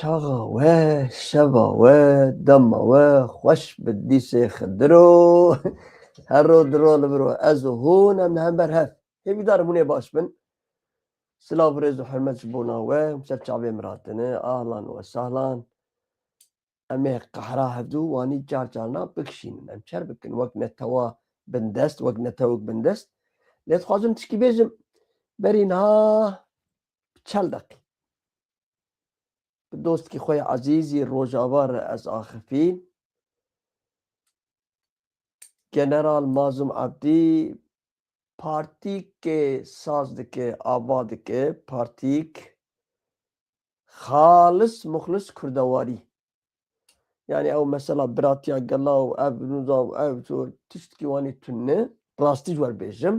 چاغا و شبا و دما و خوش بدیسه خدرو هر رو درو لبرو از هون هم هم بر هف هیوی دارمونه باش بن سلاف رز و حرمت بونا و مسر شعبی مراتنه اهلا و سهلا امه قحرا هدو واني جار جارنا بكشين ام چر بكن وقت نتوا بندست وقت نتوك بندست ليت خوازم تشكي بيجم برينها چل دقي دوست کی خوی عزیزی روجاوار از آخفین جنرال مازم عبدی پارتیک ساز دکه آباد که پارتیک خالص مخلص کردواری yani او mesela براتیا گلا و او نوزا و او تو تشتکی وانی تونه راستی جوار بیجم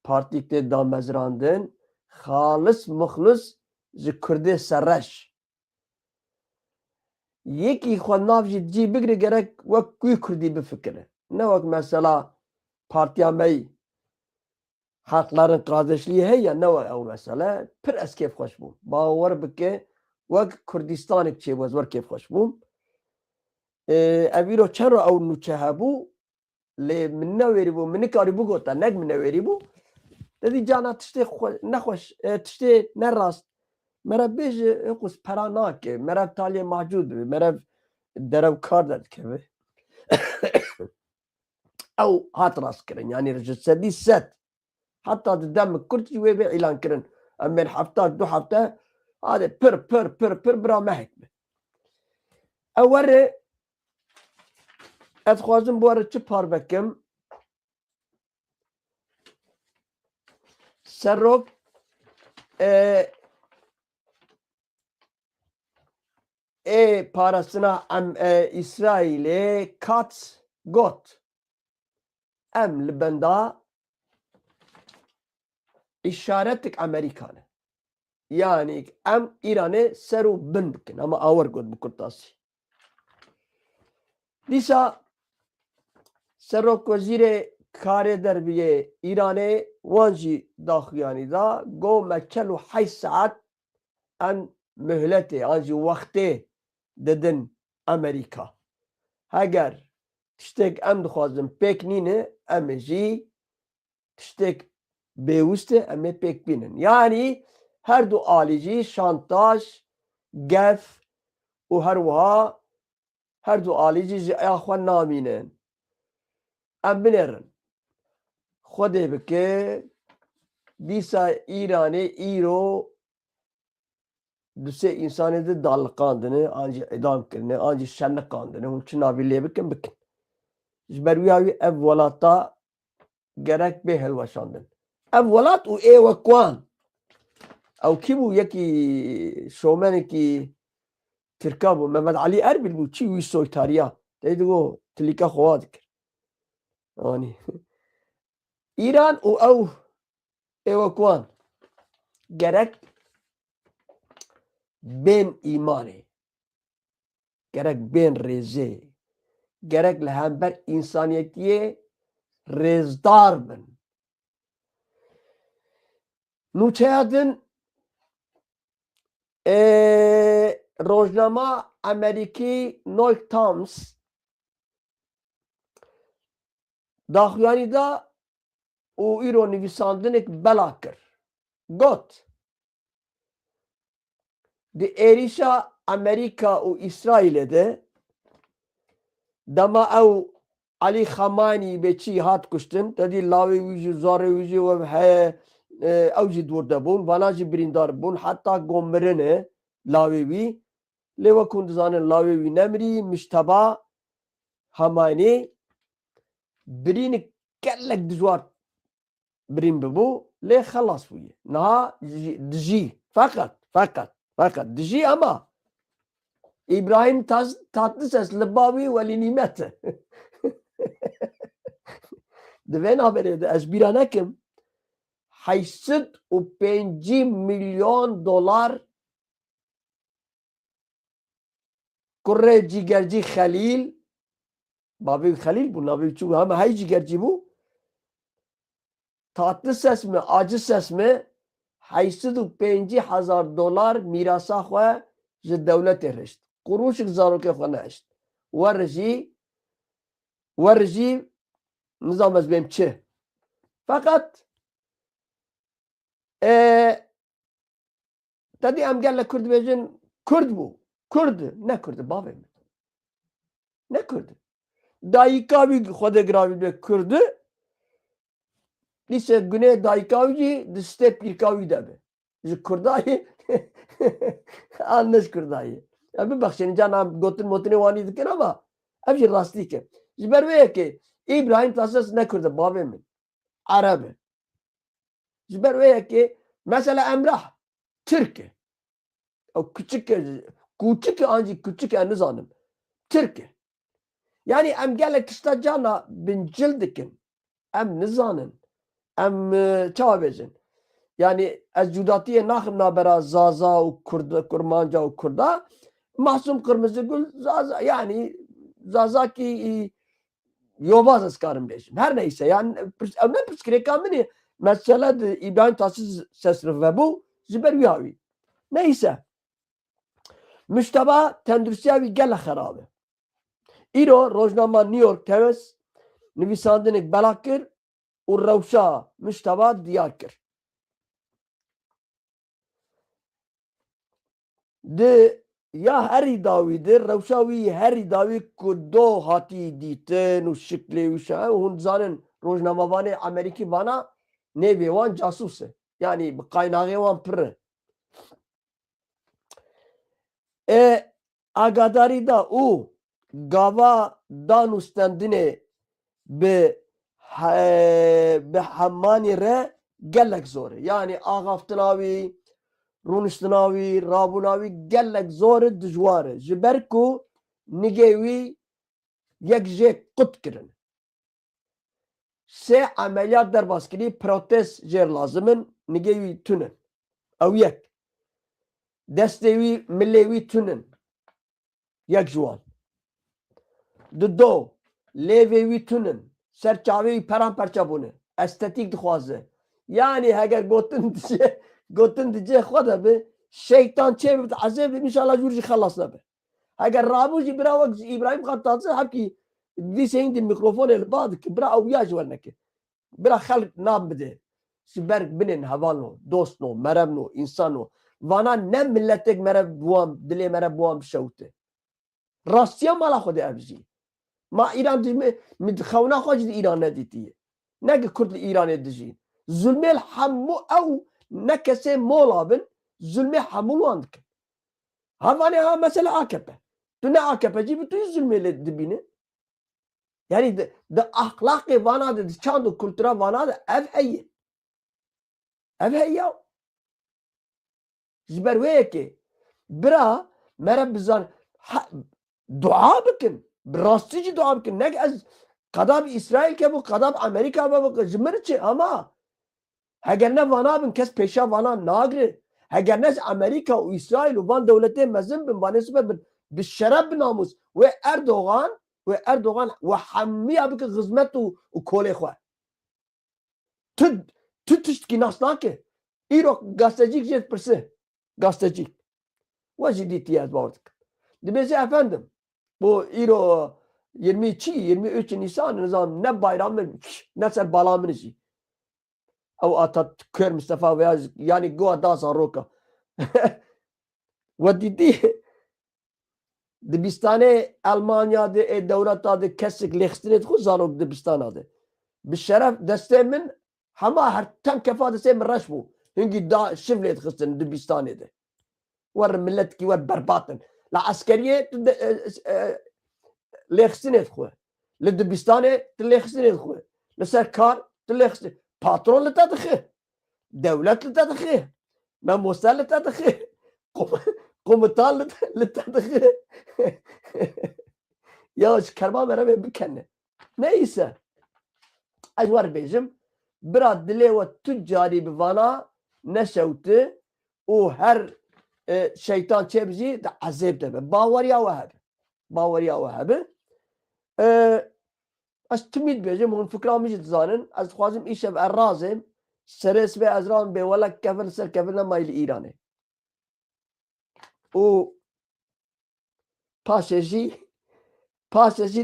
پارتیک ده دامزراندن خالص مخلص زی کرده سرش یکی خود ناف جی بگیره گرک وک کوی کردی بفکره نه وک mesela partiya me hakların kardeşliği heye ne var o mesela pir ez keyf hoş bum bawer bike wek Kurdistanek çê wez wer keyf hoş bum evîro çero ew nûçe hebû lê min newerî bû min nikarî bû gota nek min newerî bû dedî cana tiştê nexweş tiştê nerast merev bêje qus pera nake merev taliyê mahcûd be merev derew kar derdikeve ew hat rastkirin yani ji sedî set حتى قدام الكرسي ويبيع اعلان كرن اما الحفتات دو حفته هذا بر برا ما حكمه اول اتخوازم بوار چه پار بکم سروک parasına İsrail'e kat got em libenda işaretlik Amerikanı yani em İran'e seru bin bikin ama ağır god bu kurtası disa serok vazire kare derbiye İran'e vanji dahyani da go mekelu 5 saat en mühleti anji vakti dedin Amerika eğer tiştek em dixwazim pek nîne em jî tiştek bêwîst e em ê pêk bînin yani her du alî jî şantaj gef û her wiha her du alî jî ji eya xwe namînin em binêrin xwedê bike dîsa İranê îro du sê însanê di daliqandine an jî idam kirine an jî şerniqandine hûn çi navî lê bikin bikin ji ber wîya wî ev welata gerek bê hilweşandin ev welat û ê wek wan ew kî bû yekî şomenekî Tirka bû Mehmed Alî Erbil bû çi wî soytariya tê digo tilîka xwe wa dikir anî İran û ew ê wek wan gerek bên îmanê gerek bên rêzê gerek li hember însaniyetiyê rêzdar bin nûçeya din rojnama Emerîkî New York Times daxuyanî da û îro nivîsandinek bela kir got di êrişa Emerîka û İsraîlê de dema ew Alî Xemanî bêçî hat kuştin tedî lawê wî jî zarê wî jî wev heye ew jî dûr debûn vala jî birîndar bûn heta got mirinê lawê wî lê wek hûn dizanin lawê wî nemirî mişteba Xemanî birînik gelek dijwar birîn bibû lê xelas bûye niha dijî feqet dijî ama İbrahim Tatlıses li bavê welî nîmet e di vê naberê de ez bîra nekim 850 milyon dolar kurê cîgercî Xelîl bavê wî Xelîl bû navê wî çi bû hema hey cîgercî bû Tatlıses mi Acıses mi 850,000 dolar mirasa xwe ji devletê reşt. Qurûşik zarokê xwe neheşt. Wer jî nizam ez bêm çi. Fakat tedî em gelek Kurd dibêjin Kurd bû. Kurd ne Kurd bavê min. Ne Kurd. Dayîka wî Xwedê giravî be Kurd dîse gunê dayîka wî jî di stê pîrka wî de be. Ji Kurdayê an ne ji Kurdayê. Ya bibexşînin can em gotin motinê wanî dikin ama ev jî rastîk e. Ji ber wê yekê İbrahim Tatlıses ne Kurd bavê min. Arab e. Ji ber wê yekê mesela Emrah Türk e. O küçük ancak küçük nizanim. Türk e. Yani em gelek işte cana bincil dikin. Em nizanin. Em çawa bêjin. Yani ez cudatiye naxim nabera Zaza û Kurmanca û Kurda. Mahsum Kırmızıgül Zaza yani Zaza ki yobaz ez karim bêjim. Her neyse yani em ne pirsgirêka min e mesela de İbrahim Tatlıses vebû ji ber wî awî. Neyse. Müşteba tendürsiya wî gelek xerab e. İro Rojnama New York Times nivîsandinek bela kir û rewşa müşteba diyar kir. Di ya herî dawî dir rewşa wî herî dawî ku do hatî dîtin û şiklê wî şa hûn zanin rojnamavanê Amerîkî vana nêvê wan casûs e. Yani bi qaynaxê wan pir e. Agadarî da û gava danûstendinê bi hemanî re gelek zor e. Yani axaftina wî, rûniştina wî, rabûna wî gelek zor e dijwar e. Ji ber ku nigê wî yek jê qut kirin. Sê emeliyat derbas kirî protez jêr lazim in nigê wî tune. Ew yek. Destê wî milê wî tune. Yek ji wan. Di do lêvê wî tune. Serçavê wî peramperça bûne. Estetîk dixwaze. Yani heger gotin dice xwe de bi şeytan çê bi ezê bi inşallah jûr jî xelas nebe. Heger rabû jî bira wek İbrahim Xan Tatlıses hepkî dîsê hîn di mikrofonê li ba dike bira ew ya ji we neke. Bira xelk nam bide. Ji ber binên heval o, dost o, merebn o, însan o. Vana ne milletek mereb buwan dilê mereb buwan bişewite. Rastiya mala Xwedê ev jî. Ma İran min xewna xwe jî di İran nedîtiye. Neke Kurd li İranê dijîn. Zulmê hemû ew ne kesê mola bin zulmê hemû wan dikin. Havanê ha mesela AKP. Tu ne AKP'cî bi tu yî zulmê lê dibîne. Yani di ahlakê vana de di çand û kultura vana de ev heye. Ev heye. Ji ber wê yekê bira mere bizan dua bikin. Bi rastî jî dua bikin. Nek ez qeda bi İsrail ke bu qeda bi Amerîka ve ji min çi ama heger ne vana bin kes pêşa vana nagire. Heger ne Amerîka û İsrail û van dewletê mezin bin vanê siber bin bi şeref bi namus ve Erdoğan ve hemmiya bike hizmet û kolê xwe. Tu tiştkî nas nake. Îro gazetecîk jê pirse. Gazetecîk. We jî dîtiye ez bawer dikim. Dibêje efendim bu îro 23 Nisan nizam ne bayramı ne ser bala min jî. Ew Atatürk Mustafa veya yani goa da zaroka. Ve dîtî dibistanê Almanya de dewleta de kesik lêxistinê dixwe zarok dibistana de. Bi şeref destê min hema her tem kefa destê min reş bû. Hingî da şivlê dixistin dibistanê de. Wer millet kî wer berbatin. Li eskeriyê lêxistinê dixwe. Li dibistanê tu lêxistinê dixwe. Li ser kar tu lêxistinê. Patron li te dixe. Devlet li te dixe. Memoster li te dixe. Komutan li te dixe. Ya ji kerma merevê bikene. Neyse. Ez wer bêjim bira dilê we tu carî bi vana neşewti û her şeytan çê bijî di ezêb de be. Baweriya we hebe. Baweriya we hebe. Ez timîd bêjim hûn fikra min jî dizanin. Ez dixwazim îşev errazê serê sibê ez ram bêwelek kevin ser kevin nemayî li Îranê. û paşeji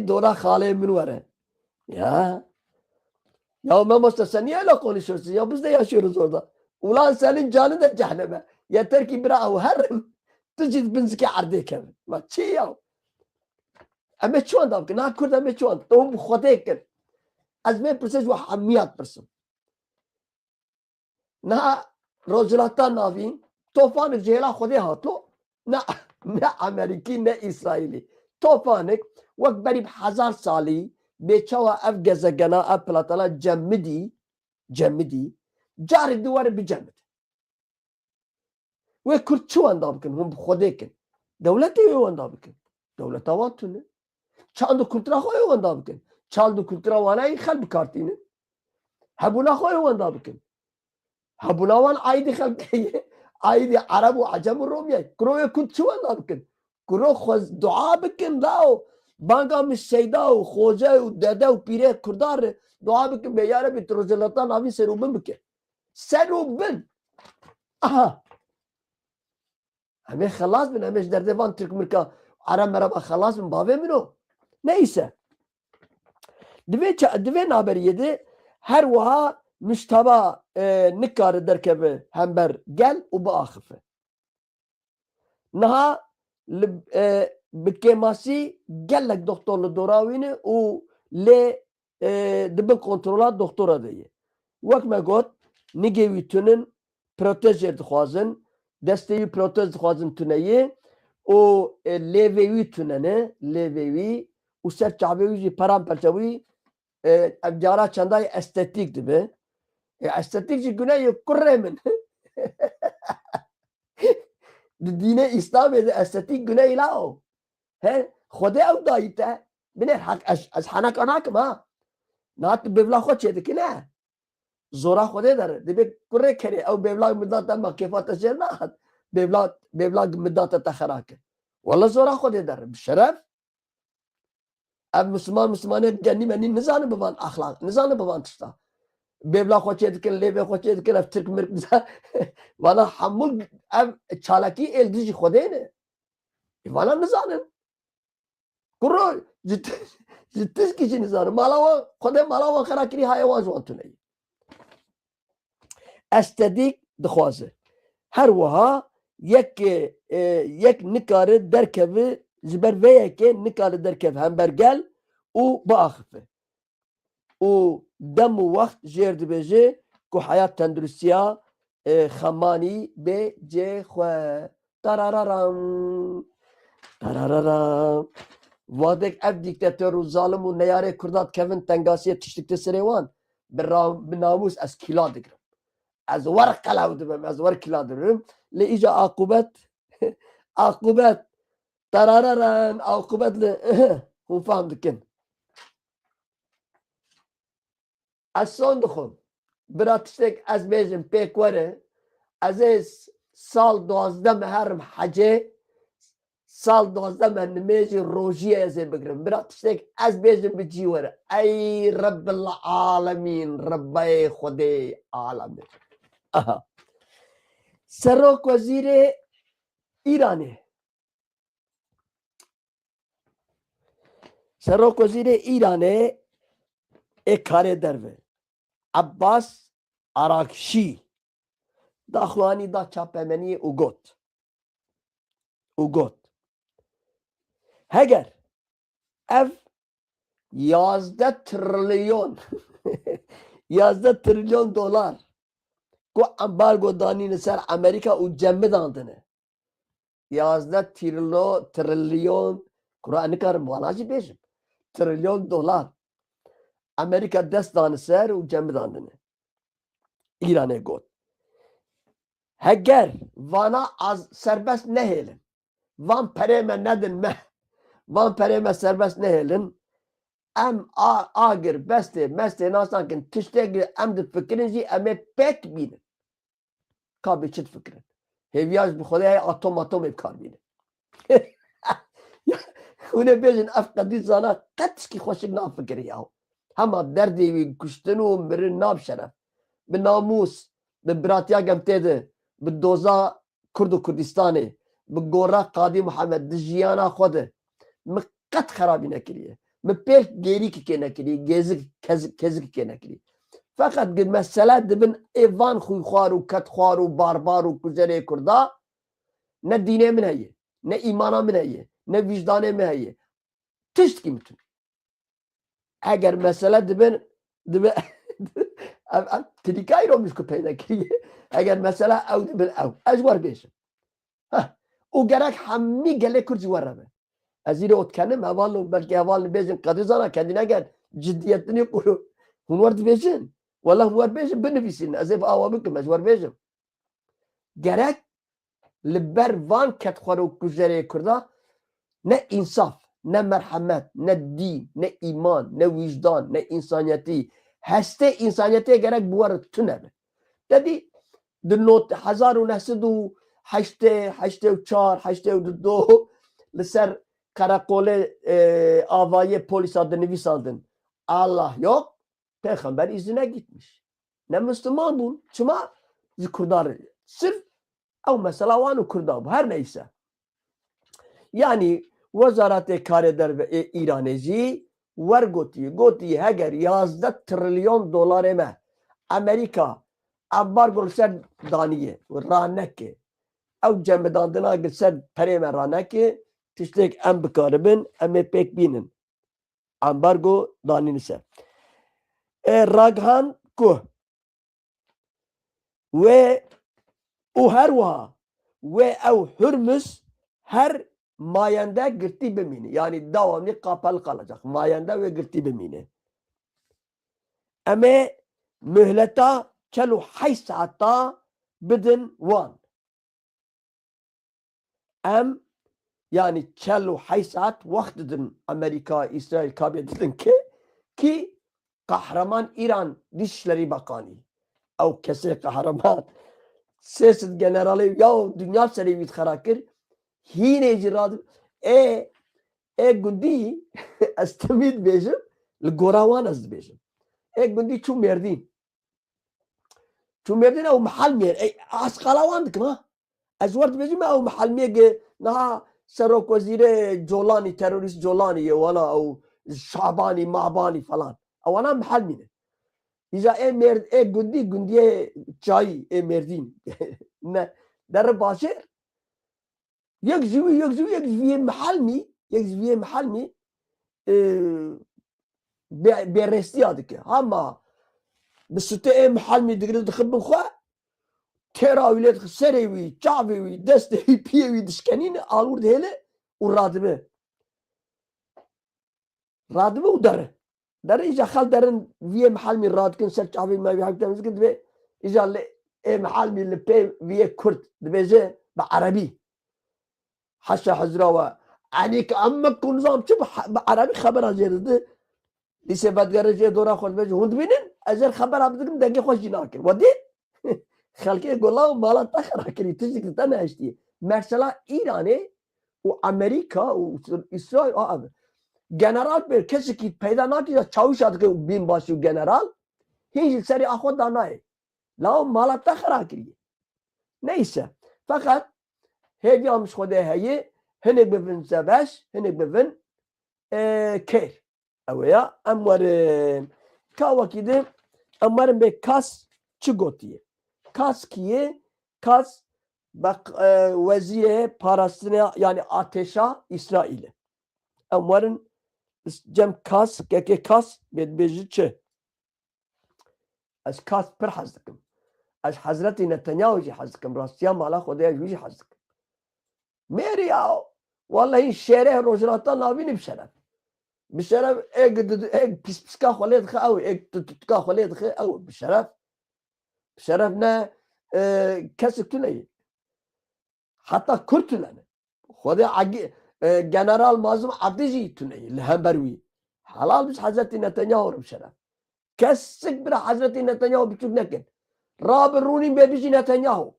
dora khale min vere. Ya Mehmet sen niye öyle konuşuyorsun? Ya biz de yaşıyoruz orada. Ulan senin canın da cehenneme. Yeter ki bir avherrim. Tücid binziki arde kevin. Ma çi ya? Ama şu anda bakın. Ha kurda ama şu anda. Doğum khodekin. Az men pırses ve hamiyat pırsın. Na rojulattan navin. Tofanı cehla khode hatlo. Ne Ameriki ne İsraili. Tofanık vak berib 1000 sali beçava ev gezegena ev platala cemmidi cari duvarı bir cemmid. Ve Kürt çu anda bakın. Hum khodekin. Devleti yok anda bakın. Devlet avatını. Çandu kultura khoy anda bakın. Çandu kultura vanayı xel bikartini. Habuna khoy anda bakın. Habuna van aydi xelkiye. Aydi Arab ve Acem ve Romiye. Kuroya Kürt çu anda bakın. Kuro khoz dua bakın lao. Banga mi seyda u khoca u dede u pire kurdar dua bakın be ya Rabbi trojelatan abi serubin bakın. Serubin. Aha. Heme خلاص bin heme derdevan Türk Amerika Arap merhaba خلاص bin bave min o. Neyse. Dive naberiyedi her vaha müştaba nikar derkebe hember gel u bu ahife. Naha bikemasi gellek doktorlu doravini u le dibin kontrola doktora diye. Vak me got nigevi tünün protez dixwazin desteği protez dixwazin tüneyi o levevi tünene levevi u ser çabevi jî paramperçevi evcara çandayı estetik dibe. Estetik jî güneyê kurre min. Dine İslam ede estetik güney la o. He Xwedê ew dayî te bine hak ez henek nakim ha. Nahat bevla xwe çêdikine. Zora Xwedê dere. Dibe kurre kerê ew bevla midata me kêfata jêr nahat. Bevla midata te xerake. Wala zora Xwedê dere. Bi şeref. Ev Müslümanê cenî menî nizanin bivan axlaq. Nizanin bivan tişta. Bevla xwe çêdikin, lêvê xwe çêdikin, ev Türk mirk valla hemû ev çalakî êl dijî Xwedê ne. Valla nizanin. Kuro ji tişkî jî nizanin. Mala Xwedê mala wan xera kirî haye wan ji wan tuneyî. Estetik dixwaze. Her wiha yek nikare derkeve ji ber vê yekê nikare derkev hember gel û biaxife. û dem û wext jêr dibêje ku hayat tenduristiya xemanî bê cê xwe. Tarararam. Tarararam. Vadek ev diktatör û zalim û neyarê Kurda kevin tengasiyê tiştikte serê wan bi namus ez kîla digirim. Ez wer qelew dibim, ez wer kîla digirim. Lê îja aqubet tarararan aqubet li hûn fehm dikin. Ez son dixwim. Bira tiştek ez bêjim pêk were ez ê sal 12 me herim hecê sal 12 me nimêjî rojiyê ez ê bigirim. Bira tiştek ez bêjim bi cî were. Ey Rabbil alemîn Rabbê Xwedê alemîn. Aha. Serok Wezîrê İranê. Serok Wezîrê İranê ê karê derve. Abbas Arakşî daxwanî da çapemeniyê û got. Heger ev 11 trilyon 11 trilyon dolar ku embargo danîne ser Amerika û cemmi dandine. 11 trilyon Kur'an nikarim wala jî bêjim. Trilyon dolar. Amerika dest danı ser û cemmi dandine. İranê got. Heger vana az serbest nehêlin. Van perê me nedin me. Van perê me serbest nehêlin. Em agir bestê mestê nasakin tiştekî em difikirin jî em ê pêk bînin. Kabê çi difikirin? Hêviya ji bi Xwedê atom ê bikar bînin. Hûn ê bêjin ev qedî zana qet tişkî xweşik nafikirî yaw. Hema derdê wî kuştin û mirin nav şeref. Bi namus, bi biratiya gemtê de, bi doza Kurd û Kurdistanê, bi gora Qadî Mihemed di jiyana xwe de مقت خرابی نکریه مپیل گیری که نکری گزک کزک که نکری فقط مسئله دبن ایوان خوی خوار و کت خوار و باربار و کجره کردا نه دینه من هیه نه ایمانا من هیه نه وجدانه من هیه تشت کی میتونی اگر مسئله دبن تریکایی رو میشکو پیدا کریه اگر مسئله او دبن او اجوار بیشم او گرک همی گله کرد جوار رمه از این ات کنم اول بلکه اول بیشن قدر زانا کندی نگر جدیتنی قلو هنوارد بیشن والله هنوار بیشن بنویسین از اف آوا بکم اجوار بیشم گرک لبر وان کت خورو کجره کرده نه انصاف نه مرحمت نه دین نه ایمان نه وجدان نه انسانیتی هسته انسانیتی گرک بوار تو نبه دادی دنوت 1984 لسر کراکول آوای پلیس adı نویساندن Allah yok peygamber izine gitmiş ne Müslüman bul çıma Kurdar sırf o mesela vanı Kurdar her neyse yani Vazarat-ı Kareder ve İranezi var goti eğer yazda trilyon dolar eme Amerika ambargo ser daniye raneke ev cemedandına gitser pereme raneke tiştek em bikaribin em pek binin ambargo daninise raghan ku ve o her vaha ve ev hürmüz her mayende girti bimini yani devamlı kapalı kalacak mayende ve girti bimini ama mühleta çelu 5 saatta bidin van em yani 5 saat vakit edin Amerika, İsrail kabul edin ki kahraman İran Dışişleri Bakanı o kese kahraman sesit generali ya dünya serivit karakır hine icradı gundi astamid bejim الجوراوان از بيجم gundi çu merdin او محل مير اسقلاوان دكما ازورد بيجم او محل مير نها سروك وزير جولاني تيروريست جولاني ولا او شعباني معباني فلان او انا محل مير اذا مرد gundi çay merdin ne در باشر یک زوی محل می برستی یاده که اما بسته محل می دیگر دخل بخواه تراویلت سریوی چاویوی دستوی پیوی دشکنین آلورد هله و رادمه و در ایجا خال درن وی محل می راد کن سر چاوی ما وی حکتا مزگن دبه ایجا محل می لپی وی کرد دبیجه با عربی حشا حزرا و عليك عمك ونظام شوف عربي خبر جيرده لسه بدگره جه دورا خود بجه هند بینن اجر خبر عبدكم دنگه خوش جنا کر ودی خلقه گلا و مالا تخرا کری تجدك تنه اشتي مثلا ایرانه و امریکا و اسرائیل آب general bir kesi ki پیدا ناکی یا چاوش آد که بین باشی general هیچ سری آخود دانای لا مالا تخرا کری neyse fakat هیچ یامش خوده هیه هنك بفن زباش هنك بفن كير اويا امورن كاوا كده امورن بكاس چگوتیه کاس کیه کاس bak veziye parasına yani ateşa İsrail'e امورن cem kas keke kas bedbeji çe az kas per hazdıkım az Hazreti Netanyahu ji hazdıkım rastiya mala xodaya ji hazdıkım ميري ياو والله الشارع روجراتا نابين بشرف ايك بسكا خليت خاوي ايك تتكا خليت خاوي بشرفنا كسك تلي حتى كرت لنا خذي عقي جنرال مازم عبدجي تلي الهمبروي حلال بس حضرتي نتنياهو بشرف كسك بلا حضرتي نتنياهو بتشوف نكد راب الروني بيجي نتنياهو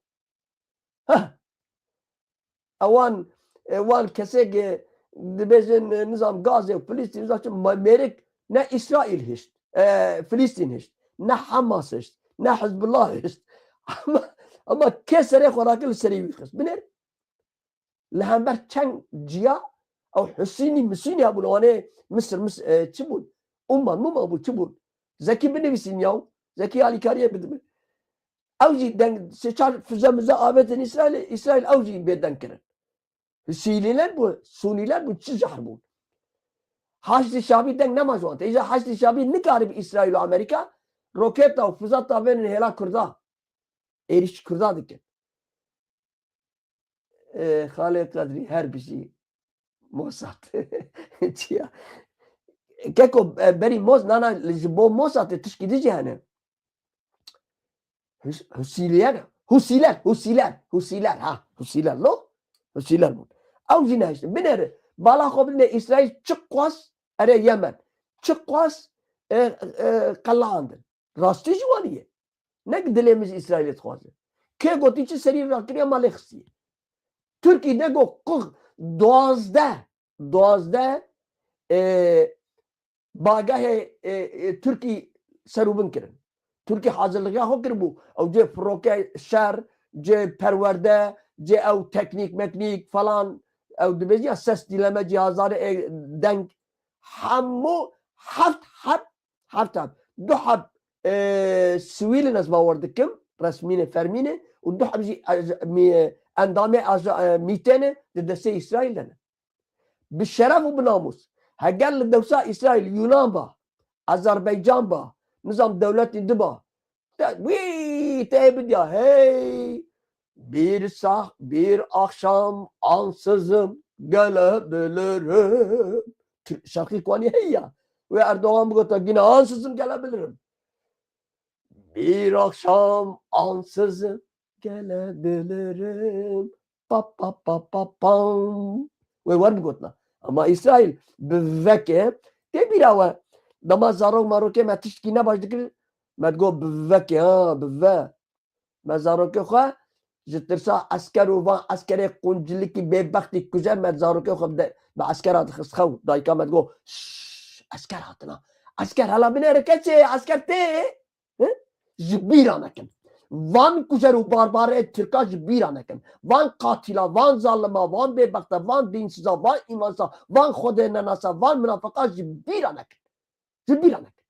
ها وان کسیگ دبیجن نظام غزه و فلسطین zaten Amerik ne İsrail hiç Filistin hiç ne Hamas hiç ne Hizbullah hiç ama kesere xorakil seri xis binir لهمبر چنگ جیا او حسینی مسینی ابو لوانه مصر چبون مما ابو چبون زكي بنفسين ياو زكي علي كاريه بدم اوجي دن سيشار فزمزا ابتن اسرائيل اوجي بيدن كرن Suriyeler bu, Suniler bu çiz harbun. Haçlı Şabi den namaz vant. İza Haçlı Şabi ne garip İsrail ve Amerika roket ve füzat da verin hela kurda. Eriş kurda dikin. Halil Kadri her bir şey Mossad. Çiya. Keko beri Moz nana libo Mossad tişkidici yani. Husiler ha. Husiler lo. Husiler bu. Avcına işte. Bineri. Bala kobline İsrail çıkwas ere Yemen. Çıkwas kallandın. Rastı juvaniye. Ne dilemiz İsrail'e tıkvazı. Ke gotiçi seri rakriye maleksiye. Türkiye ne go kuk doğazda bagah Türkiye serubun kirin. Türkiye hazırlığı hokir bu. Av ce froke şer, ce perverde, ce ev teknik meknik falan ev dibeci ya ses dileme cihazları denk hamu haft du hab sivil nazma vardıkım resmine fermine و du hab endame mitene de deste İsrail'den. بالشرف وبالناموس هقال للدوساء إسرائيل يونان با أذربيجان با نظام دولتي دبا وي تهبد يا هي bir akşam ansızın gelebilirim. Şarkı konu ya. Ve Erdoğan bu kadar yine ansızın gelebilirim. Bir akşam ansızın gelebilirim. Pa pa pa pa pam. Ve var bu kadar. Ama İsrail bivveke de bir hava. Dama zarok maroke me tişkine başlıkır. Me go bivveke ha bivve. Me zaroke khoa جترسا عسكر وفان عسكري قنجلكي ببختي كوزا ما تزاروكي خب بعسكرات خسخو دايكا ما تقول عسكر هاتنا عسكر هلا بنا ركتشي عسكر تي جبيرا نكن وان كوزر وباربار تركا جبيرا نكن وان قاتلا وان ظالما وان ببختا وان دينسزا وان ايمانسا وان خود نناسا وان منافقا جبيرا نكن جبيرا نكن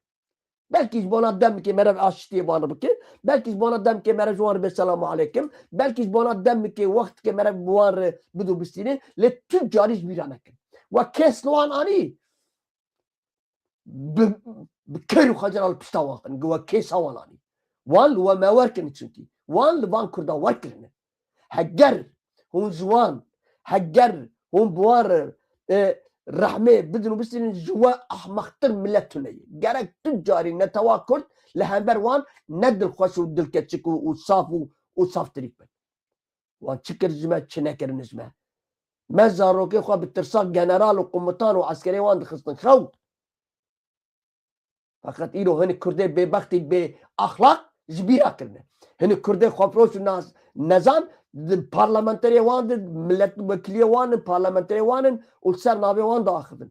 Belki bana dem ki merev aştiye bana ki, belki bana dem ki merev juar be selamu aleyküm, belki bana dem ki vakt ki merev buar budu bistini, le tüccariz bir anakin. Ve kesloan ani بكيرو خجل البشتاوان جوا كيس هواناني وان لو ما وركن تشنتي وان لبان كردا وركن هجر هون زوان هجر هون بوار رحمه بدنو بسين جوا احمختر ملتوني جرك تجاري نتواكل لهمبر وان ند الخوش ودل كتشكو وصاف تريبن وان شكر جمع تشنكر نجمه ما زاروكي خو بالترساق جنرال وقمطان وعسكري وان دخصن خو فقط ایرو هنی کرده به بختی به اخلاق جبیره کرده هنی کرده خواپروش نظام پارلمانتری وان ملت وکیلی وان پارلمانتری وان و سر ناوی وان داخلن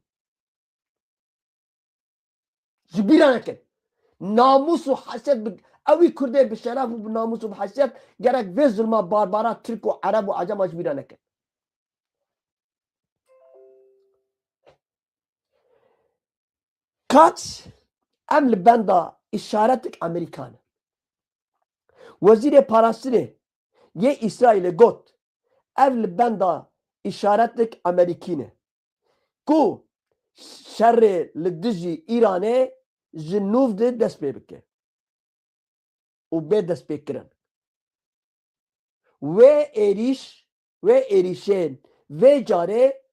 جبیره نکن ناموس و حسد اوی کرده به شرف و ناموس و حسد گرک وی ظلمه باربارا ترک و عرب و عجم جبیره نکن کاتس ام لبندا işaretlik Amerikan. Vazir parasını ye İsrail'e got. Ev lbenda işaretlik Amerikine. Ku şerri lidiji İran'e jinnuf de dest bebeke. U be dest bekiren. Ve erişen ve care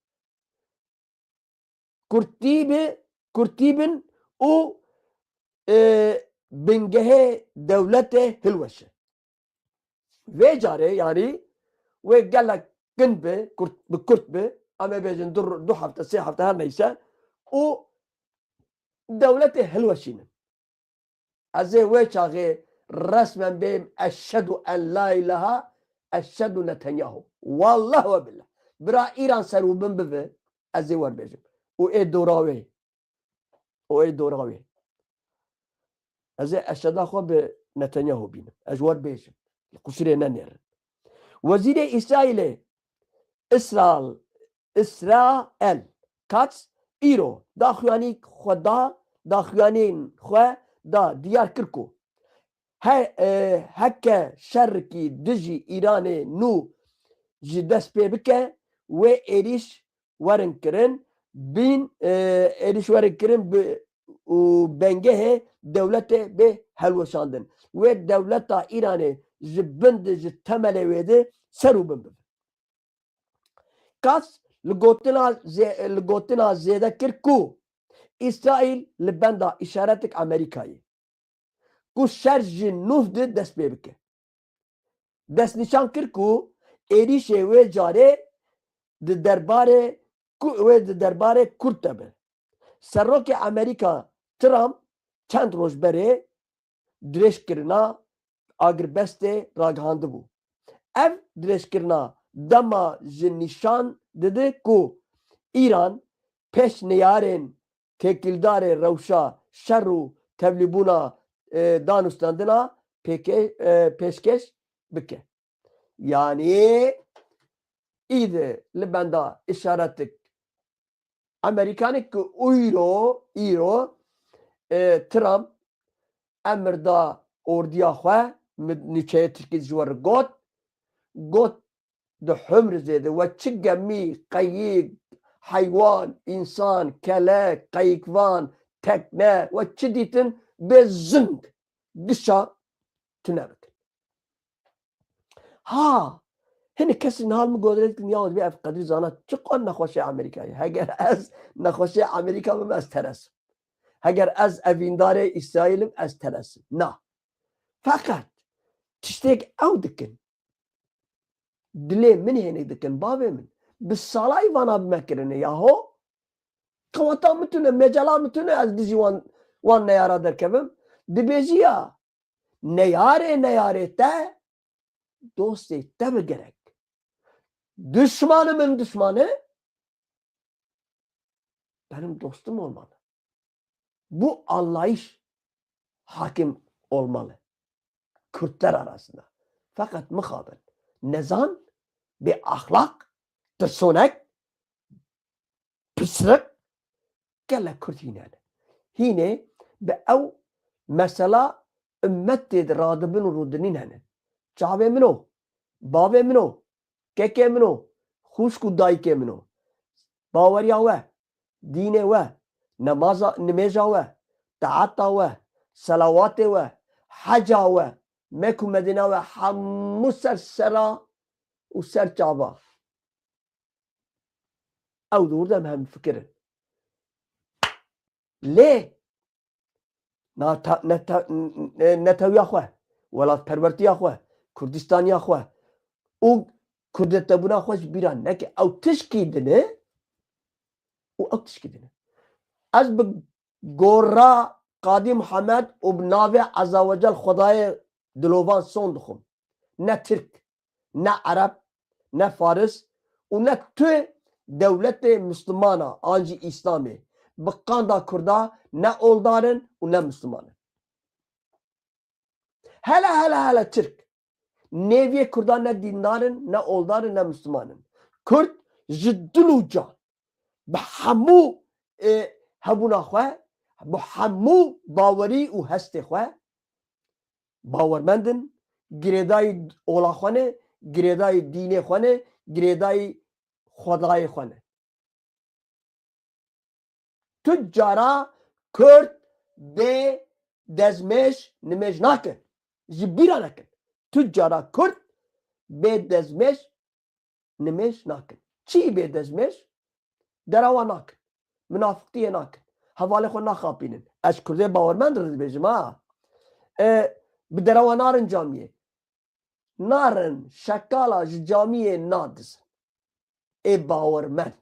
kurtibin u بنگه دولت هلوشه و جاره یعنی و گلک گن به کرد به اما بیجن دو هفته سه هفته هر نیسه و دولت هلوشینه از و چاقه رسما بیم اشهد ان لا اله اشهد نتانیاهو والله و بالله برا ایران سرو بم به از ور بیجم و ای دوراوی از اشهد خو به نتانیاهو بینم اجوار بیشم قصری ننیر وزیر اسرائیل İsrail kaç îro daxuyanî xwe daxuyanên xwe da diyar kir ku heke şerrekî dijî İranê nû ji dest pê bike wê êriş werin kirin êriş werin kirin û bengehê dewletê bê helweşandin wê dewleta İranê ji bin de ji temelê wê de ser û bin bibin. Kas li gotina zêde kir ku İsraîl li benda îşaretek Amerîkayê ku şer ji nûh de dest pê bike. Destnîşan kir ku êrişê wê carê di derbarê Kurd de be. Serokê Amerîka Trump çend roj berê dirêjkirina agirbestê ragihandibû. Ev dirêjkirina dema ji nîşan dide ku İran pêş neyarên têkildarê rewşa şer û tevlîbûna danûstandina pêşkeş bike. Yani İde li benda işaretik Amerikanê ku îro Trump emir da orduya xwe nûçeyê Tirkiyê ji we re got di Humr zêde we çi gemî qeyîk heywan însan kelek qeyîkvan tekne we çi dîtin bê zing dişa tune bikin. Ha hinek kesên hal min godirê dikin ya bê ev qedî zana çi qan nexweşê Amerîkayê heger ez nexweşê Amerîka bim ez teresim. Heger ez evîndarê İsraîlim ez teresim. Na. Fakat tiştek ew dikin. Dilê min hêne dikin bavê min. Bi salayî vana bimekirine yaho. Qeweta min tune mecela min tune ez dijî wan neyara derkevim. Dibêjî ya neyarê te dostê te bi gerek. Düşmanımın düşmanı benim dostum olmalı. Bu anlayış hakim olmalı. Kürtler arasında. Fakat mukabil nezan bir ahlak tırsonek pislik gele Kürt hine be ev mesela ümmet dedi radibin rudinin hene. Çave min o, bave min o, keke min o, xuşku dayike min o. Baweriya we, dînê we, nimêja we, taata we, selawatê we, heca we, Mek û Medîne we hemû ser sera û ser çava. Ew di wir de em hemfikirin. Lê netewiya xwe, welatperwertiya xwe, Kurdistaniya xwe û Kurdetebûna xwe ji bîra neke. Ew tişkî dine û ew tişkî dine. Ez bi gora Qadî Muhemed û bi navê Ezawecel Xwedayê dilovan son dixwim. Ne Tirk, ne Ereb, ne Faris û ne tu dewletê Müslümana an jî İslamê bi qanda Kurda ne oldarin û ne Müslümanin. Hele Tirk. Neviyê Kurda ne dîndarin, ne oldarin, ne Müslümanin. Kurd ji dil û can bi hemû hebûna xwe, bi hemû bawerî û hestê xwe bawermendin, girêdayî ola xwe ne, girêdayî dînê xwe ne, girêdayî Xwedayê xwe ne. Tu cara Kurd bê dezmêj nimêj nake. Ji bîra nekin. Tu cara Kurd bê dezmêj nimêj nakin. Çi bê dezmêj? Derawa nakin. Münafıktiyê nakin. Hevalê xwe naxapînin. Ez Kurdê bawermend dibêjim ha. Bi derawa narin camiyê. Narin şekala ji camiyê nadizin. Ê bawermend.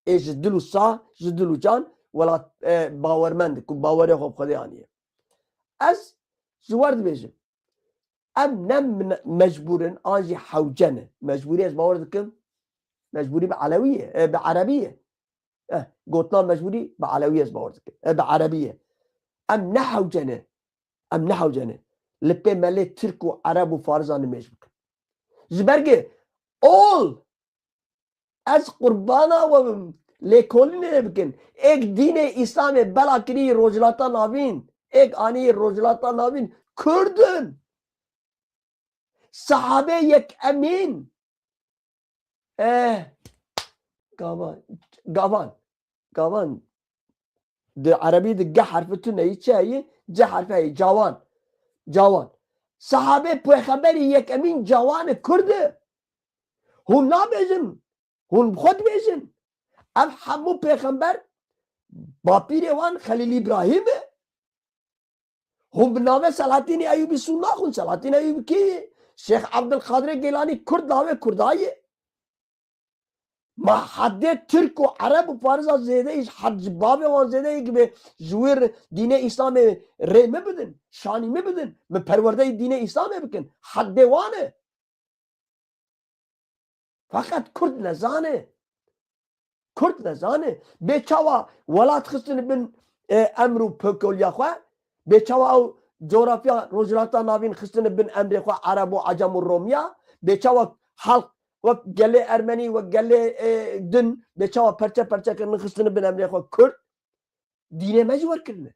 Ê ji dil û sah, ji dil û can welat bawermend ku bawerê xwe bi Xwedê aniye. Ez ji wer dibêjim. Em ne mecburin an jî hewce ne. Mecburî ez bawer dikim. Mecburî bi Alewî bi Erebî ye. Gotina mecburî bi Alewî ez bawer dikim. Bi Erebî ye. Em ne hewce ne. Em ne hewce ne. Li pê melê Tirk û Ereb û Farizan nimêj bikin. Ji ber gê ol از قربانا و لیکولین بکن ایک دین اسلام بلا کنی روجلاتا نابین ایک آنی روجلاتا نابین کردن صحابه یک امین گاوان ده عربی ده گه حرف تو نهی چه هایی؟ جه حرف هایی جوان صحابه پیغمبری یک امین جوان کرده هون نابیزن هون خود بیزن اف همو پیغمبر باپیر وان خلیل ابراهیمه هم بنامه سلاطین ایوبی سونا خون سلاطین ایوبی کی شیخ عبدالقادر گیلانی کرد نامه کردایه ما حد ترک و عرب و فارس زیده ایش حد باب وان زیده ای که به زویر دین اسلام ریمه بدن شانیمه بدن به پرورده دین اسلام بکن حد وانه فقط کرد نزانه بیچاوا ولات خستن بن امرو پکولیا خواه بیچاوا او جغرافیا روزلاتا ناوین خستن بن امری خواه عرب و عجم و رومیا بیچاوا حلق و گله ارمنی و گله دن بیچاوا پرچه کرن خستن بن امری خواه کرد دینه مجور کرنه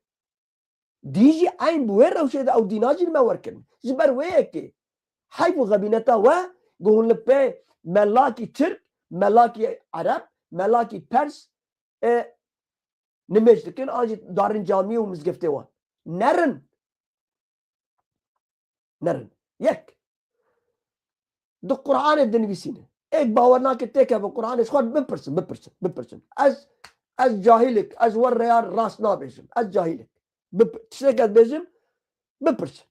دیجی این بوه روشه ده او دیناجی مور کرنه زبر ویه که حیف و غبینتا و گهون لپه ملاکی ترک ملاکی عرب ملاکی پرس نمجدکن آجی دارن جامعه و مزگفته وان نرن یک دو قرآن دنویسینه ایک باورنا که تیکه به قرآن اشخواد بپرسن از جاهلک از ور ریار راست نابیشم از جاهلک تشتکت بیشم بپرسن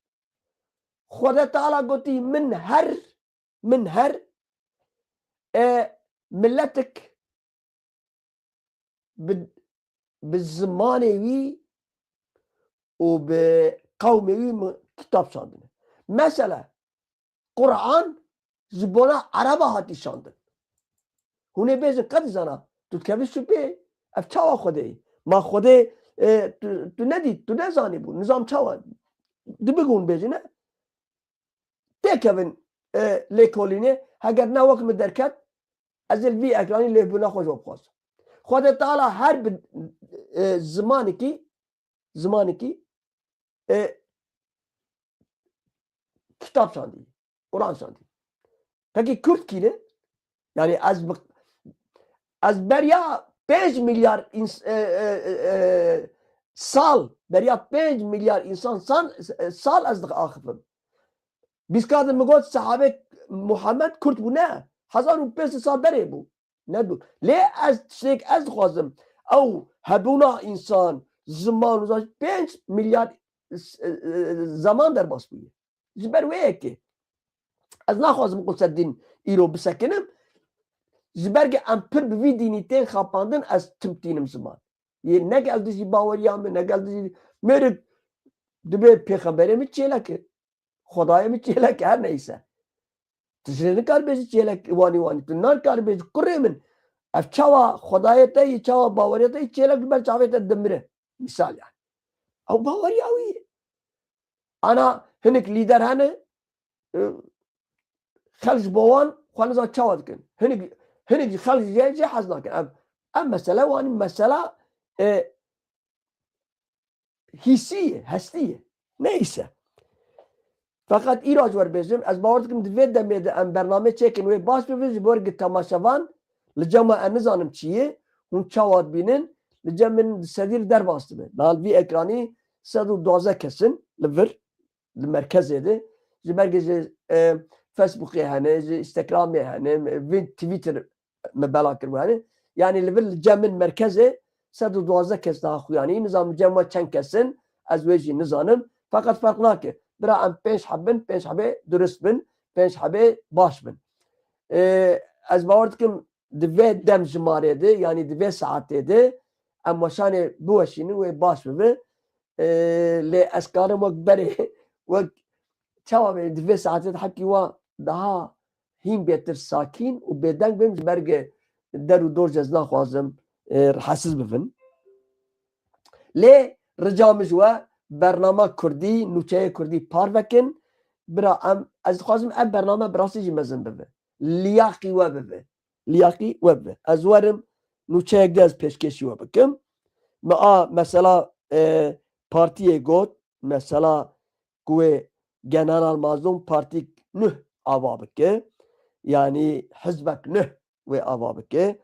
خدا تعالی گوتی من هر ملتك بالزمان وي وبقوم وي كتاب شاندن مثلا قرآن زبونا عربا هاتي شاندن هونه بيزن قد زنا تو تكبش شو بي اف چاوا خوده ما خوده تو ندید تو نزانی بود نظام چاوا دو بگون بيزن تكبن ليكولينه هگر نه وقت مدرکت از الوی اکرانی لیبونا خوش بخواست خود تعالی هر زمانی کی کتاب شاندی قرآن شاندی پکی کرد کینه یعنی از بریا 5 میلیار سال بریا 5 میلیار انسان سال از دق آخفم بیسکادن مگوت صحابه محمد کرد بو نه 1500 سال بره بو ندو لی از خوازم او هبونا انسان زمان وزاش 5 میلیارد زمان در باس بویه جبر ویه که از نخوازم قدس دین ایرو بسکنم جبر که امپر بوی دینی تین خاپاندن از تمتینم زمان یه نگل دیزی باوریامه نگل دیزی میره دبه پیغمبره می چیله که خدای می چیله که هر نیسه تشریح کار بیشی چیلک وانی تو نار کار بیشی کره من اف چاوا خدایتا ی چاوا باوریتا ی چیلک بر چاویتا دمره مثال يعني او باوري اوي انا هنك ليدر هنه خلج بوان خالصا تشاود كن هنك خلج جي حزنا كن ام مسألة وان مسألة حسية هستية نيسه فقط ایراج ور بیشم از باورد کم دوید دمیده ام برنامه چکن و باش ببینج برگ تماشاوان لجمع نزانم چیه اون چاواد بینن لجمع سدیر در باسته به لال وی اکرانی 112 کسن لور لمرکز ده جبرگ فیسبوکی هنه استگرامی هنه و تویتر مبلا کرو هنه یعنی لور لجمع مرکزه 112 کس daha خویانی نظام جمع چند کسن از ویجی نزانم فقط فرق ناکه برا ام 5 حبه درست بن 5 حبه باش بن از باورد کم دوی دم جماره ده یعنی دوی ساعته ده ام وشان بوشینه و باش ببه لی اسکارم وقت بره وقت چاوا به دوی ساعته حکی و daha هیم بیتر ساکین و بدنگ بیم برگ در و دور جزنا خوازم حسز بفن لی رجامج و برنامه کردی نوچه کردی پار وکن برا ام از خوازم ام برنامه براسی جی مزن ببه لیاقی و ببه liyaqî we be. Ez werim nûçeyek de ez pêşkêşî we bikim. Mesela partiyê got mesela ku wê Genel Mazlum partik nûh ava bike. Yani hizbek nûh wê ava bike.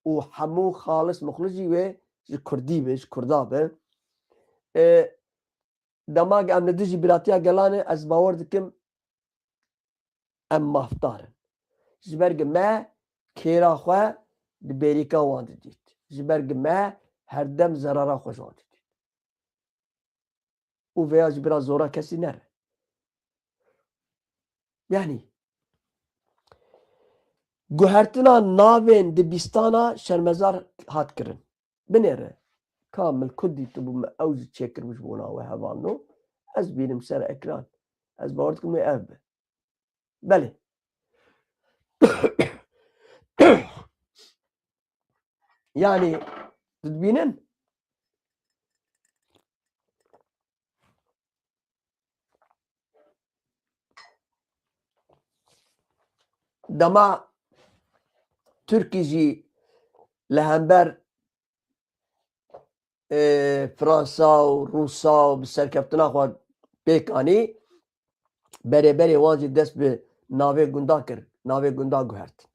û hemû xalis mixlis jî wê ji Kurdî be, ji Kurda be. Dema em li dijî biratiya gelanê ez bawer dikim em mafdarin. Ji ber me kêra xwe di bêrîka wan didît. Ji ber me herdem zerara xwe wan didît. û veya ji bira zora kesî nere. Yani guhertina navên dibîstana şermezar hat kirin. Binêre kamil ku dîtibû me ew jî çêkirmiş bona we hevalno ez bînim ser ekran. Ez bawer dikim wê ev be. Belê. Yani dibînin dema Türkî jî li hember Fransa û Rûsa û bi serkeftina xwe pêk berêberê wan jî dest bi navê gunda kir. Navê gunda guhertin.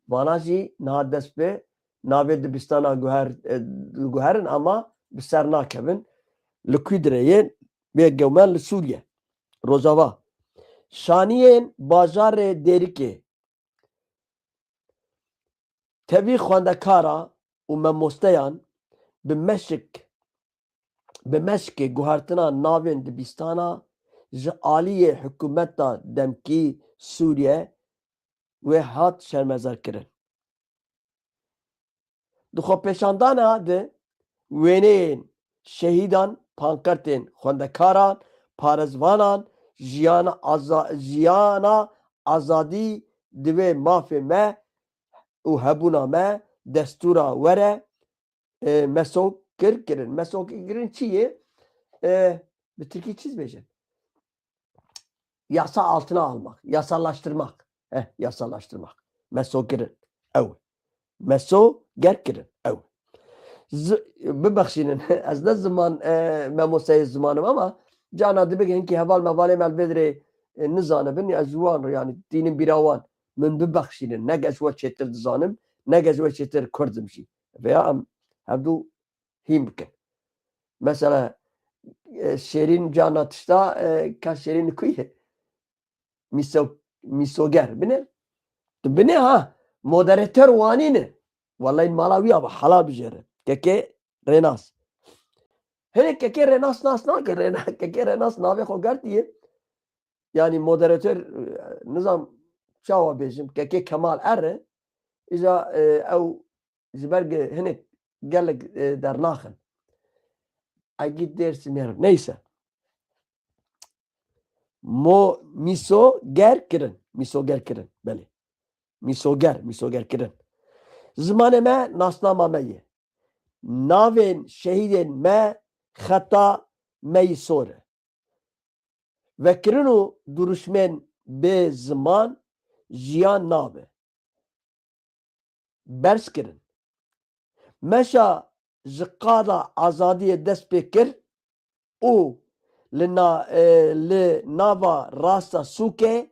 Vana jî niha dest bi navê dibîstana guherin ama bi ser nakevin. Li Kwîdireyê vê gewmen li Sûriye. Rojava. Şaniyên bajarê Dêrikê tevî xwendekara û mamosteyan bi meşkê guhertina navên dibîstana ji aliyê hikûmeta demkî Sûriye wê hat şermezarkirin. Di xwepêşandana de wêneyên şehîdan, pankartên xwendekaran, parêzvanan, jiyana azadî di vê mafê me û hebûna me destûra were mesokir kirin. Mesokirkirin çi ye? Bi Tirkî çi dibêjin? Yasa altına almak, yasallaştırmak. Yasallaştırmak. Mesokirin. Ew. Mesogerkirin. Ew. Bibexşînin ez ne ziman memoseyê zimanım ama cana dibe hinkî heval mevalê me vedrê nizanibin ez wan yani dînim bîra wan min bibexşînin ne ez we çêtir dizanim ne ez we çêtir Kurdim jî veya em hevdû hîn bikin. Mesela şêrîn cana tişta ka şêrîn ku ye? Misoger bine? Bine ha moderatör wanî ne? Vallahi mala wî ava helal bijêre. Keke Renas. Hele keke Renas nas nake. Keke Renas navê xwe girtiye. Yani moderatör nizam çawa bêjim keke Kemal Erre îja ew ji ber hinek gelek dernaxin. Egît dêrsim yerim. Neyse. Misoger kirin. Belê. Misoger kirin. Zimanê me nasnama me ye. Navên şehîdên me xeta me yî sor e. Vekirin û duruşmên bê ziman jiyan nabe. Bers kirin. Meşa ji qada azadiyê dest pê kir û li nava rasta sûkê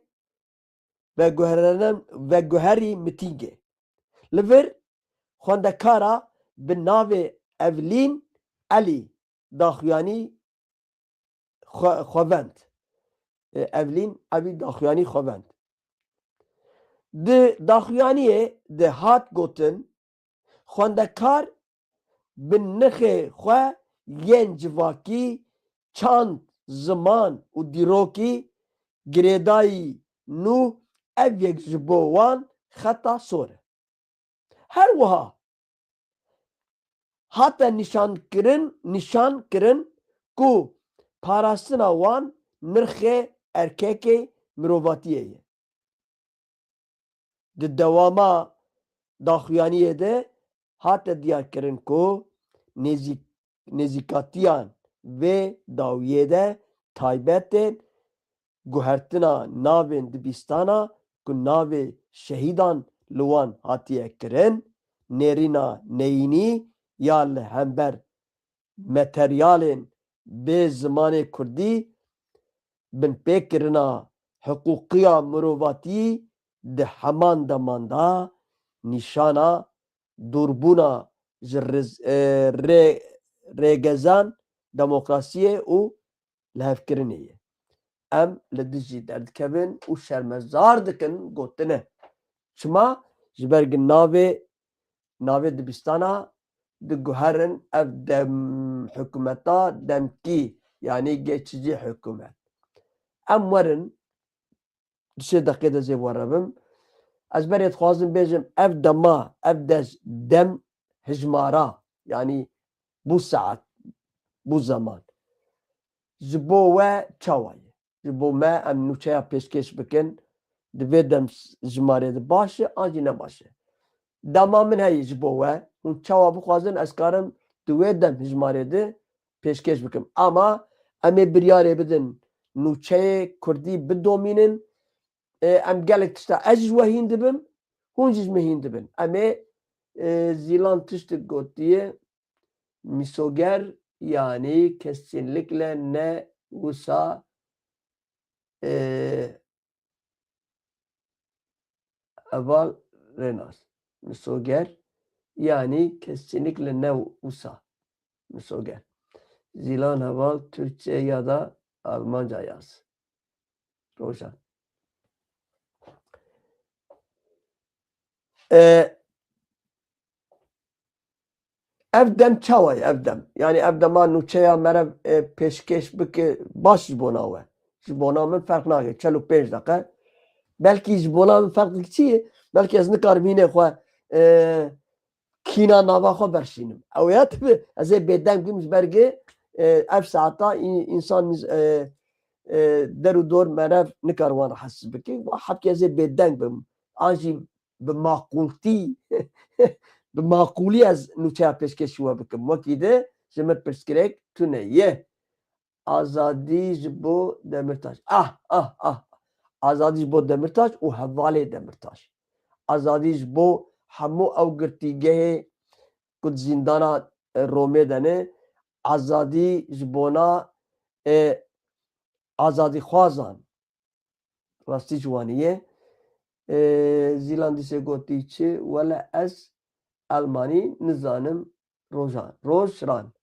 veguherî mitîngê. Li vir xwendekara bi navê Evlîn Elî daxuyanî xwevend. Evlîn Elî daxuyanî xwevend. Di daxuyaniyê de hat gotin xwendekar bi nixê xwe yên civakî, çand, ziman û dîrokî girêdayî nû ev yek ji bo wan xeta sor e. Her wiha hate nîşan kirin ku parastina wan nirxê erkekê mirovatiyê ye. Di dewama daxuyaniyê de hate diyarkirin ku nêzîkatiyan vê dawiyê de taybetên guhertina navên dibîstana ku navê şehîdan لوان هاتیه کرن نرینا نینی یا لهمبر متریالین به زمان کردی بن پیکرنا حقوقیا مروواتی ده همان دماندا نشانا دوربونا ریگزان دموکراسیه او لهفکرنیه ام لدجی درد کبن و شرمزار دکن گوتنه چما جبرگ ناوی دبستانا دگوهرن اف دم حکومتا دمکی yani geçici hükümet. Em verin 2 dakikada zê warabim ez berê dixwazim bêjim ev dema ev dem hijmara yani bu saat bu zaman ji bo we çawa ye ji bo me em nûçeya pêşkêş bikin di vê dem jimarê de baş e an jî ne baş e dema min heye ji bo we hûn çawa bixwazin ez karim di wê dem hijmarê de pêşkêş bikim ama em ê biryarê bidin nûçeyê Kurdî bidomînin em gelek tişta ez ji we hîn dibim hûn jî ji min hîn dibin em ê zîlan tiştek gotiye misoger yani kesinlikle ne wisa eval renas misoger yani kesinlikle ne wisa misoger zîlan heval Türkçe ya da Almanca yaz rojan ev dem çawa ye ev dem yani ev dema nûçeya mere pêşkêş bike baş ji bo nawe ji bo min ferq nake 45 dakika belkî ji bo min ferq dike çi ye belkî ez nikarim hînê xwe kîna nava xwe berşînim ew ya tibe ez ê bêdeng bim ji bergê ev saeta însan der û dor merev nikar wan hes bike hepkê ez ê bêdeng bim an jî bi maqûltî bi maqûlî ez nûçeya pêşkêşî we bikim wekî de ji min pirsgirêk tune ye azadî ji bo Demirtaş azadî ji bo Demirtaş û hevalê Demirtaş azadî ji bo hemû ew girtîgehê ku zîndana Romê de ne azadî ji bona azadîxwazan rastî ji wanî ye zîlan dîsê gotî çi wele ez Almanî nizanim rojan rojran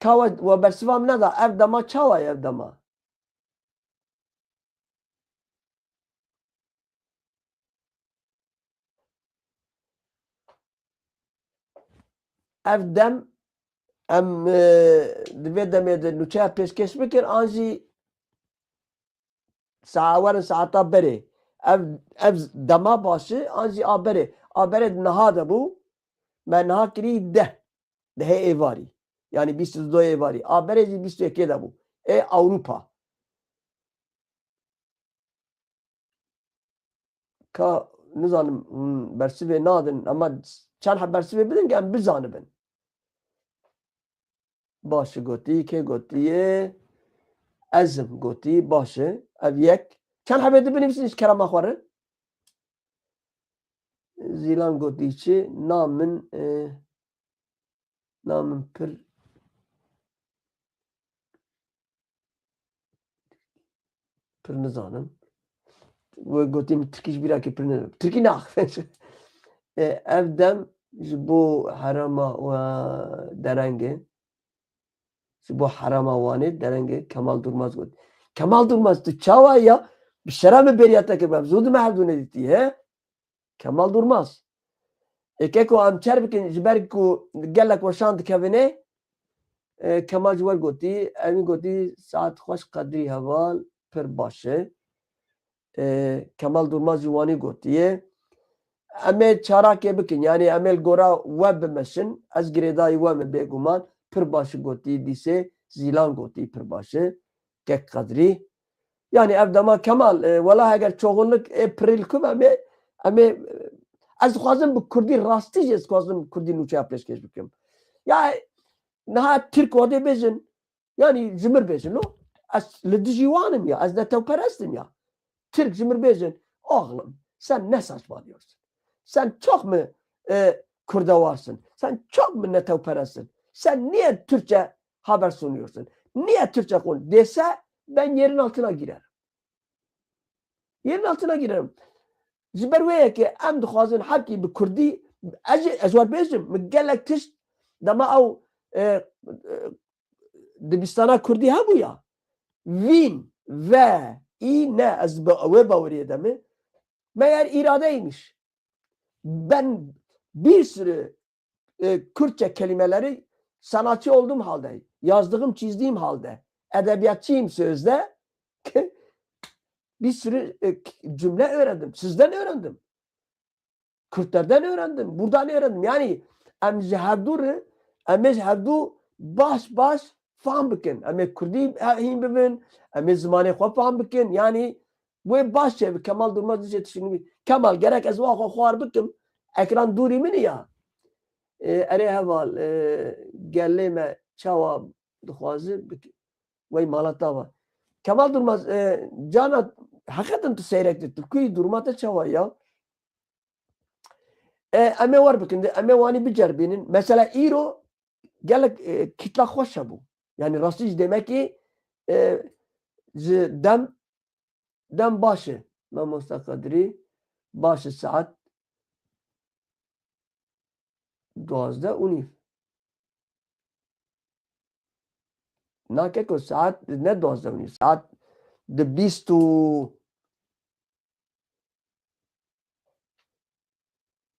kawa we bersiva min neda ev dema çawa ye ev dema ev dem em di vê demê de nûçeya pêşkêş bikir an jî werin saeta berê ev dema baş e an jî a berê niha de bû me niha kirî dehê êvarî yani 22 êvarî a berê jî 21 de bû ê Ewropa ka nizanim bersivê nadin ama çend heb bersivê bidin em bizanibin baş e gotî kê gotiye ezim gotî baş e ev yek çend hebê dibinivîsin ji kerema xwe re zîlan gotî çi na min pir nizanim we gotî min tirkî ji bîrakê pir nizanim tirkî naxivin ev dem ji bo herêma derengê ji bo herêma Wanê derengê Kemal Durmaz got Kemal Durmaz tu çawa ya bi şeremê bêriya te kiribe zû dime hevdûnê dîtî he Kemal Durmaz êkê ku em çer bikin ji ber ku gelek weşan dikevînê Kemal ji we gotî evî gotî saet xweş qedrî heval pir baş e Kemal Durmaz ji Wanî gotiye em ê çarakê bikin yani em ê li gora we bimeşin ez girêdayî we me bêguman pir baş gotî dîsê zîlan gotî pir baş e kek qedrî yani ev dema Kemal wela heger çoxunluk pirîl kum em ê ez dixwazim bi Kurdî rastî jî ez dixwazim Kurdî nûçeya pêşkêş bikim ya niha Tirk odê bêjin yani ji mir bêjin no از لدجیوانم ya, az netewperestim ya. Türk cimir bejin, oğlum sen ne saçmalıyorsun? Sen çok mu Kurdavarsın? Sen çok mu netewperestsin? Sen niye Türkçe haber sunuyorsun? Niye Türkçe konuş dese ben yerin altına girerim. Yerin altına girerim. Ziber weye ki em dixwazin hekî bi Kurdî ez war bêjim min gelek tişt dema ew dibistana Kurdî hebû ya vîn ve î ne ez bi wê baweriyê demê meğer iradeymiş. Ben bir sürü Kürtçe kelimeleri sanatçı olduğum halde, yazdığım, çizdiğim halde, edebiyatçıyım sözde bir sürü cümle öğrendim. Sizden öğrendim. Kürtlerden öğrendim. Buradan öğrendim. Yani em ji hevdû em ji hevdû baş fam bikin. Em Kurdî hîn bibin, em zimanê xwe fam bikin. Yani wê baş çê Kemal Durmaz dişê tişinî Kemal gerek ez wa xwe xwar bikim ekran dûrî min ya. Erê heval gelê me çawa dixwaze wê mala te ve. Kemal Durmaz cana hakikaten tu seyrektir. Türkûyî durma te çawa ya. Em ê war bikin, em ê wanî biceribînin. Mesela îro gelek kitla xweş hebû. Yani rastî ji demekî ji dem baş e. Mamosta Kadirî baş e saet 12:30. Nake ku saet ne 12:30 saet di 20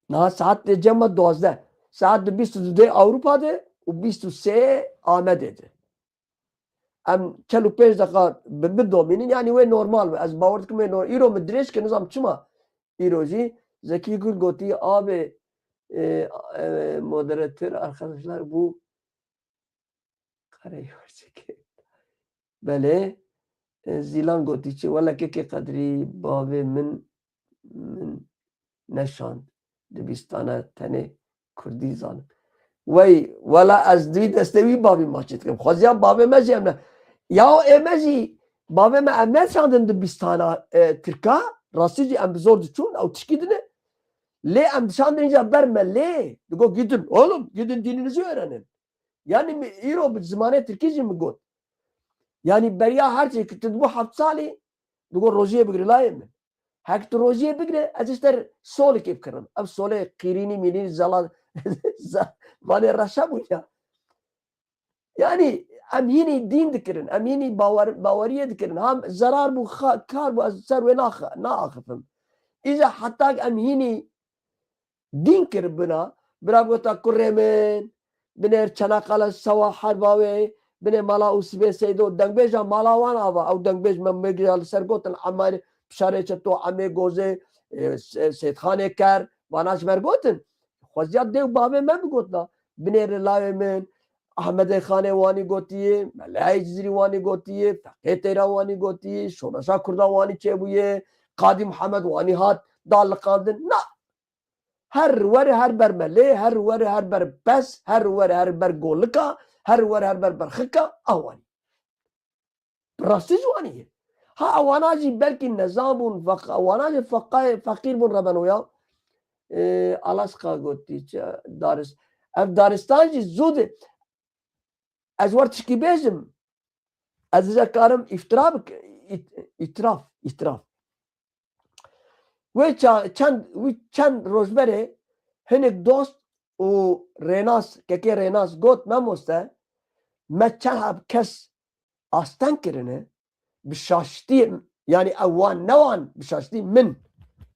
na saat de cema 12. Saat de 22 Avrupa'da û 23 Amed'de. Em 45 dakika bidomînin yani wê normal ve ez bawer dikim wê normal. Îro min dirêj kir nizam çima. Îro jî Zekî Gül gotiye abi moderatör arkadaşlar bu kareyi çeke. Belê Zilan gotiye çi wela kekê qedrî bavê min neşand dibistana tenê Kurdî zanim. Wey wela ez divî destê wî bavê me çê dikim. Xweziya bavê me jî em ne. Ya ême jî bavê me em neşandin dibistana Tirka rastî jî em bi zor diçûn ew tişkî dine. Lê em dişandin jî ber me lê digo gidin oğlum gidin dininizi öğrenin. Yani îro bi zimanê Tirkî jî min got. Yani beriya her çê tu dibû 7 salî digo rojiyê bigire layê min. Hek tu rojiyê bigire ez îster solekê bikirim. Ev solê qîrînî mînî zala malê reşa bû ya. Yani em hînî dîn dikirin, em hînî baweriyê dikirin. Ham zerar bû kar bû ez ser wê naaxivim. İja heta em hînî dîn kiribina bira gota kurê min binêr Çanakkale sewa herba wê binê mala û sibê seydo dengbêja mala wan ava ew dengbêj me mêgiya li ser gotin emarê pişarê çeto emê gozê Sêdxanê ker wana ji ber gotin. Xweziya dê û bavê me bigotina binêrê layê min Ahmedê Xanê wanî gotiye, Melayê Cizîrî wanî gotiye, Feqê Têra wanî gotiye, Şoreşa Kurda wanî çêbûye, Qadî Mihemed wanî hat daliqandin. Na her were her ber melê, her were her ber pes, her were her ber golika, her were her ber berxika ew wanî. Rastî ji wanî ye. Ha wana jî belkî nezam bûn, wana jî feqîr bûn rebeno ya. Alaska gotiye ev daristan jî zû de ez war tişkî bêjim. Ez ê karim îftira bikim. İtiraf. Wê çend rojberê hinek dost û rênas kekê rênas got memoste me çend kes astan kirine bi şaştî yani ew wan ne wan bi şaştî min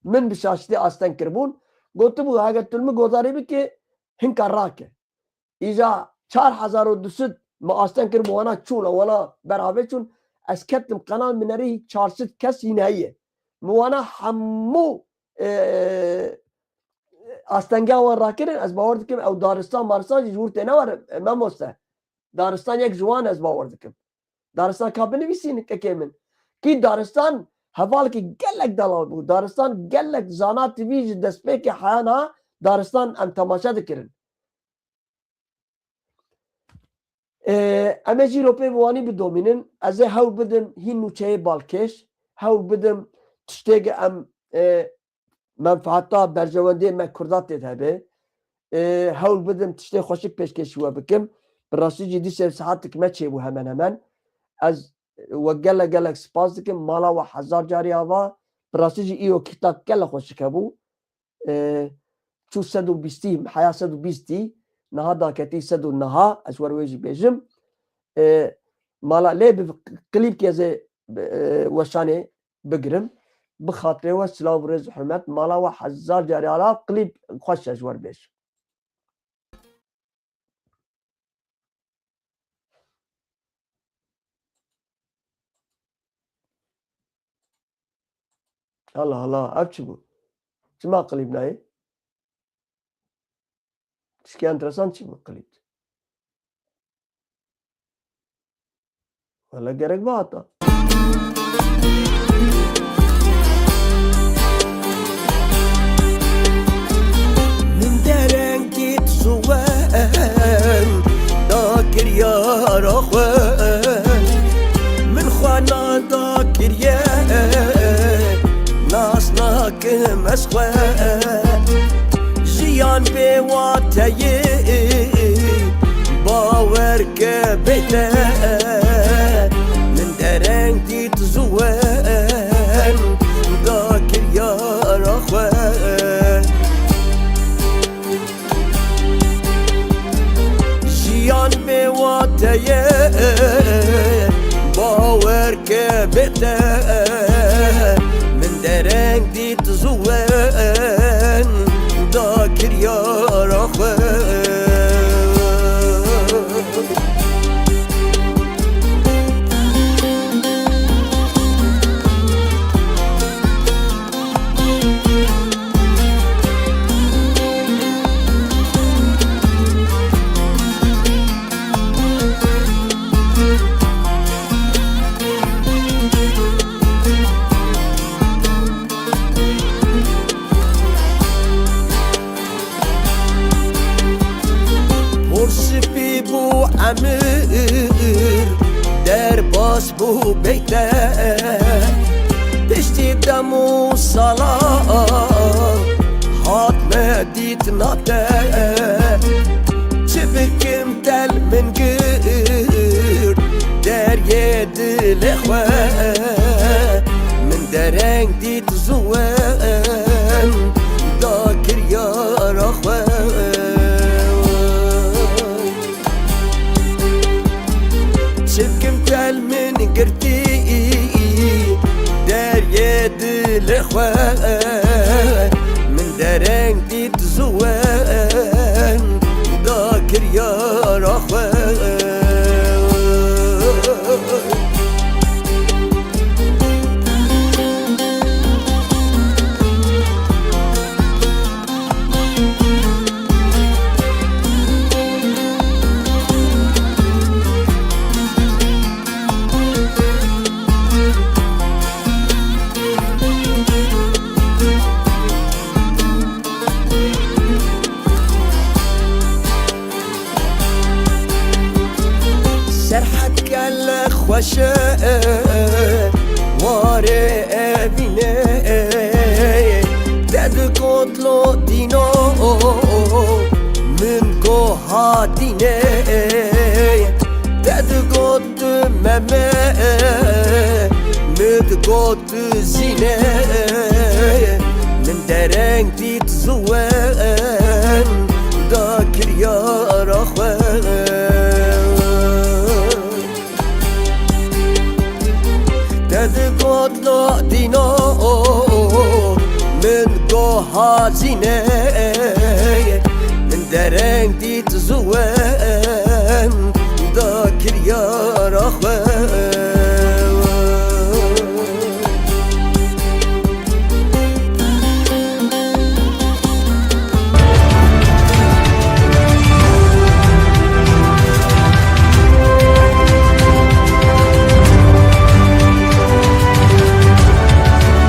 bi şaştî astan kiribûn gotibû heger tu min gozarî bike hinka rake. İja 4200 me astan kiribû wana çûn wana beraber çûn ez kettim qenal min erê 400 kes hîn heye. Mi wana hemû astengeha wan rakirin ez bawer dikim ew daristan maristan jî ji wir tê newere memoste. Daristan yek ji wan ez bawer dikim. Daristan ka binivîsî kekê min. Kî daristan hevalekî gelek delal bû. Daristan gelek zana TV ji destpêkê heyana daristan em temaşe dikirin. Eme jî ropê wanî bidomînin ez ê hewl bidim hîn nûçeyê balkêş hewl bidim tiştêkî em menfaeta berjewendiyê me Kurda tê hebe hewl bidim tiştê xweşik pêşkêşî we bikim bi rastî jî dîsê saetek me çêbû hemen hemen ez we gelek spas dikim mala we hezar carî ava bi rastî jî îro kîta gelek xweşik hebû çû 120 heya 120 niha daketî 109 ez wer wê jî bêjim mala lê bi klîpkê ez ê weşanê bigirim bi xatirê we silav rêz hurmet mala we hezar carî ala klîp xweş ez wer bêjim hala ev çi bû çima klîp nayê tişkî enteresan çi bû klîp wala gerek ve hata min derengî tizûwen da kiryara xwe min xwe nadakiriye nas nakim ez xwe jiyan bê wateyê bawerke bête min derengî tizûwen da kiryara xwe jiyan bê wateyê bawerke bête min derengî tizûwen da kiryara xwe Porspî bû emir derbas bû beyte piştî dem û sala hat me dît nate çi bikim tel min gir deryê dilê xwe min dereng dît zûwen da kiryara xwe çikim tel min girtî deryê dilê xwe min dereng dît zûwen da kiryara xwe serhet gelek xweşe warê evîne te digotlo dîno min goha dîne te digot meme min digot zîne min dereng dît zûwen da kiryara xwe Godlo dino min goha zîne min dereng dît zûwen da kiryara xwe